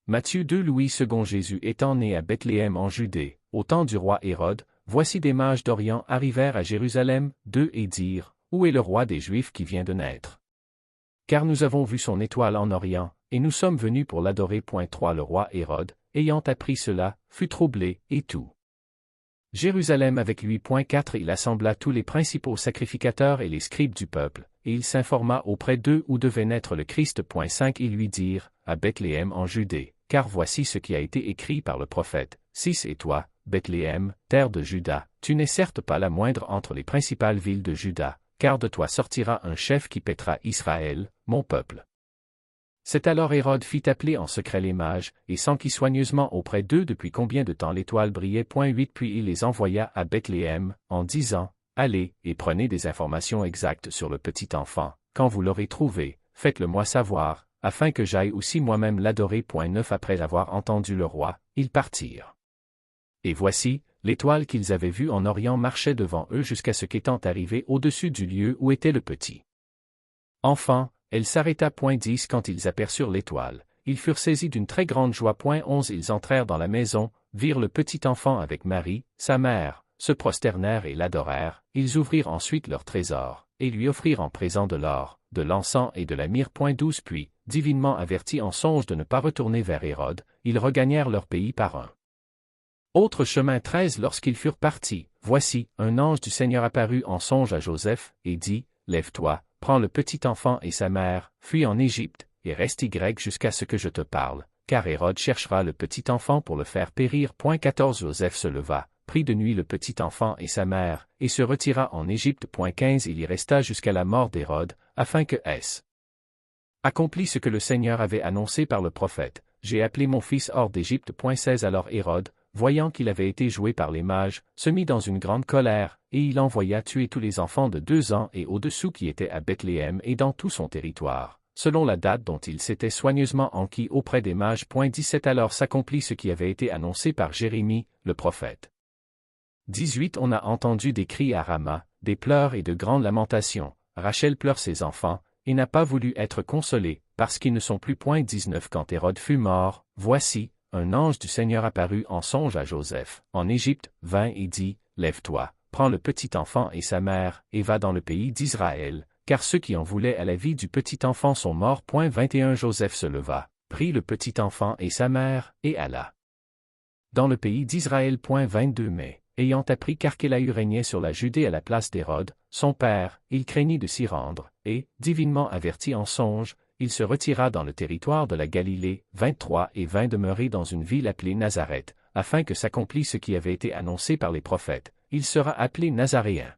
Matthieu 2. Louis II. Jésus étant né à Bethléem en Judée, au temps du roi Hérode, voici des mages d'Orient arrivèrent à Jérusalem, et dirent, où est le roi des Juifs qui vient de naître? Car nous avons vu son étoile en Orient, et nous sommes venus pour l'adorer. 3. Le roi Hérode, ayant appris cela, fut troublé, et tout Jérusalem avec lui. 4. Il assembla tous les principaux sacrificateurs et les scribes du peuple, et il s'informa auprès d'eux où devait naître le Christ. 5. Ils lui dirent, à Bethléem en Judée, car voici ce qui a été écrit par le prophète. 6. Et toi, Bethléem, terre de Juda, tu n'es certes pas la moindre entre les principales villes de Juda, car de toi sortira un chef qui paîtra Israël, mon peuple. C'est alors Hérode fit appeler en secret les mages, et s'enquit soigneusement auprès d'eux depuis combien de temps l'étoile brillait. 8. Puis il les envoya à Bethléem, en disant, allez, et prenez des informations exactes sur le petit enfant, quand vous l'aurez trouvé, faites-le-moi savoir, afin que j'aille aussi moi-même l'adorer. 9. Après avoir entendu le roi, ils partirent. Et voici, l'étoile qu'ils avaient vue en Orient marchait devant eux jusqu'à ce qu'étant arrivée au-dessus du lieu où était le petit enfant, elle s'arrêta. 10. Quand ils aperçurent l'étoile, ils furent saisis d'une très grande joie. 11. Ils entrèrent dans la maison, virent le petit enfant avec Marie, sa mère, se prosternèrent et l'adorèrent. Ils ouvrirent ensuite leur trésor, et lui offrirent en présent de l'or, de l'encens et de la myrrhe. 12. Puis, divinement avertis en songe de ne pas retourner vers Hérode, ils regagnèrent leur pays par un autre chemin. 13. Lorsqu'ils furent partis, voici, un ange du Seigneur apparut en songe à Joseph, et dit, lève-toi, prends le petit enfant et sa mère, fuis en Égypte, et reste jusqu'à ce que je te parle, car Hérode cherchera le petit enfant pour le faire périr. 14. Joseph se leva, prit de nuit le petit enfant et sa mère, et se retira en Égypte. 15. Il y resta jusqu'à la mort d'Hérode, afin que accomplit ce que le Seigneur avait annoncé par le prophète, j'ai appelé mon fils hors d'Égypte. 16. Alors Hérode, voyant qu'il avait été joué par les mages, se mit dans une grande colère, et il envoya tuer tous les enfants de 2 ans et au-dessous qui étaient à Bethléem et dans tout son territoire, selon la date dont il s'était soigneusement enquis auprès des mages. 17. Alors s'accomplit ce qui avait été annoncé par Jérémie, le prophète. 18. On a entendu des cris à Rama, des pleurs et de grandes lamentations. Rachel pleure ses enfants, et n'a pas voulu être consolée, parce qu'ils ne sont plus. 19. Quand Hérode fut mort, voici, un ange du Seigneur apparut en songe à Joseph, en Égypte, vint et dit, lève-toi, prends le petit enfant et sa mère, et va dans le pays d'Israël, car ceux qui en voulaient à la vie du petit enfant sont morts. 21. Joseph se leva, prit le petit enfant et sa mère, et alla dans le pays d'Israël. 22. Mais, ayant appris qu'Archélaü régnait sur la Judée à la place d'Hérode, son père, il craignit de s'y rendre, et, divinement averti en songe, il se retira dans le territoire de la Galilée. 23. Et vint demeurer dans une ville appelée Nazareth, afin que s'accomplît ce qui avait été annoncé par les prophètes, il sera appelé Nazaréen.